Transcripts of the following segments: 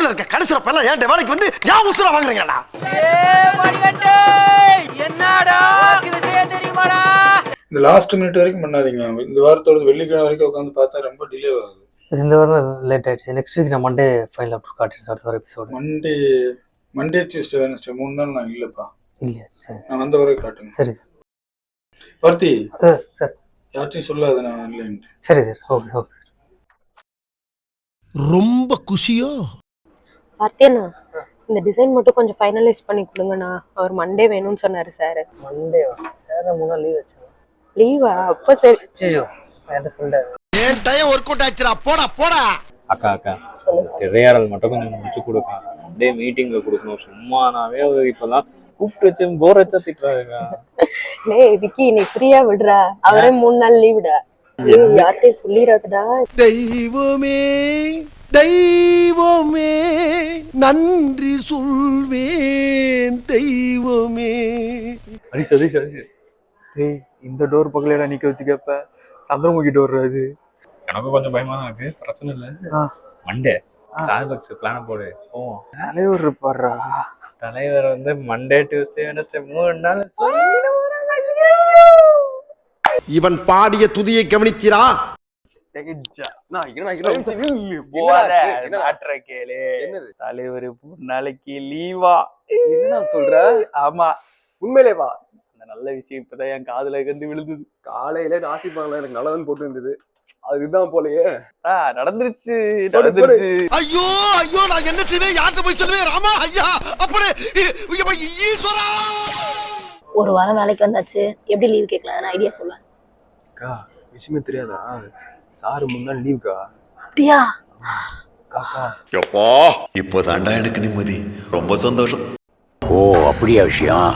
ஊர்ல இருக்க கடைசிரப்ப எல்லாம் ஏன் வேலைக்கு வந்து ஏன் உசுர வாங்குறீங்கடா? என்னடா விஷயம் தெரியுமாடா? இந்த லாஸ்ட் மினிட் வரைக்கும் பண்ணாதீங்க. இந்த வாரத்தோட வெள்ளிக்கிழமை வரைக்கும் உட்காந்து பார்த்தா ரொம்ப டிலே ஆகுது. இந்த வாரம் லேட் ஆயிடுச்சு. நெக்ஸ்ட் வீக் நான் மண்டே ஃபைனல் அப்லோட் காட்டுறேன். அடுத்த வாரம் எபிசோட் மண்டே டியூஸ்டே வெனஸ்டே 3 நாள் நான் இல்லப்பா. இல்லையா? சரி நான் வந்த வரைக்கும் காட்டுங்க. சரி பார்த்தி சார். யார்ட்டையும் சொல்லாது நான் இல்லைன்ட்டு. சரி சார். Okay okay. ரொம்ப குஷியோ? பார்த்தேண்ணா, இந்த டிசைன் மட்டும் கொஞ்சம் ஃபைனலைஸ் பண்ணி கொடுங்கண்ணா. அவர் மண்டே வேணும்னு சொன்னாரு சார். மண்டே சார் தான் 3 நாள் லீவ் வச்சேன். லீவா? அப்போ சரி. ஐயோ என்கிட்ட சொல்லிட்டாரு. ஏன் டைம் ஒர்க் அவுட் ஆச்சுடா. போடா போடா. அக்கா திரையாடல் மட்டும் கொஞ்சம் முடிச்சு கொடுக்க. அப்படியே மீட்டிங்ல கொடுக்கணும். சும்மானாவே இப்பெல்லாம் கூப்பிட்டு வச்சு போர் வச்சா திட்டுறாங்க. விக்கி நீ ஃப்ரீயா விடுறா. அவரே 3 நாள் லீவுடா. யார்கிட்டயும் சொல்லிடாதடா. தெய்வமே தெய்வமே நன்றி சொல்வேன் தெய்வமே. சரி ஏய், இந்த டோர் பக்கத்துல நிக்க வச்சு கேப்ப சந்திரமுகி டோர் அது. எனக்கு கொஞ்சம் பயமா தான் இருக்கு. பிரச்சனை இல்ல. மண்டே ஸ்டார்பக்ஸ் பிளான போடு போவோம். தலைவர் இருப்பாரா? தலைவர் வந்து மண்டே டியூஸ்டே வெனஸ்டே 3 நாள் இவன் பாடிய துதியை கவனிக்கிறா? தலைவர் 3 நாளைக்கு லீவா? என்ன சொல்ற? ஆமா உண்மையிலேவா? அந்த நல்ல விஷயம் இப்பதான் என் காதுல வந்து விழுந்தது. காலையில ஆசிப்பாங்களா எனக்கு நல்லதுன்னு போட்டு இருந்தது. அதுதான் போலயே நடந்துருச்சு. ஐயோ ஐயோ நான் என்ன செய்வேன்? யார்கிட்ட போய் சொல்லுவேன்? ராமா ஐயா அப்படி ஈஸ்வரா. ஒரு வாரம் வேலைக்கு வந்தாச்சு, எப்படி லீவ் கேட்கலாம்? ஐடியா சொல்ல. அக்கா விஷயமே தெரியாதா? சாரு 3 நாள் லீவுக்கா. அப்படியா? எப்பா இப்போதாண்டா எனக்கு நிம்மதி. ரொம்ப சந்தோஷம். ஓ அப்படியா விஷயம்?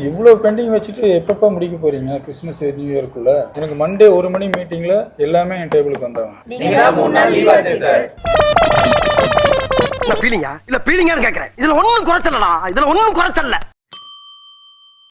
இவ்வளோ பெண்டிங் வச்சுட்டு எப்பப்பா முடிக்க போறீங்க? கிறிஸ்மஸ் நியூ இயர்க்குள்ள எனக்கு மண்டே 1 மணி மீட்டிங்ல எல்லாமே என் டேபிளுக்கு வந்தாங்க. பீலிங்கா இல்ல பீலிங்கான்னு கேக்குறேன். இதுல ஒண்ணும் குறைச்சலடா. இதுல ஒண்ணும் குறைச்சல்ல.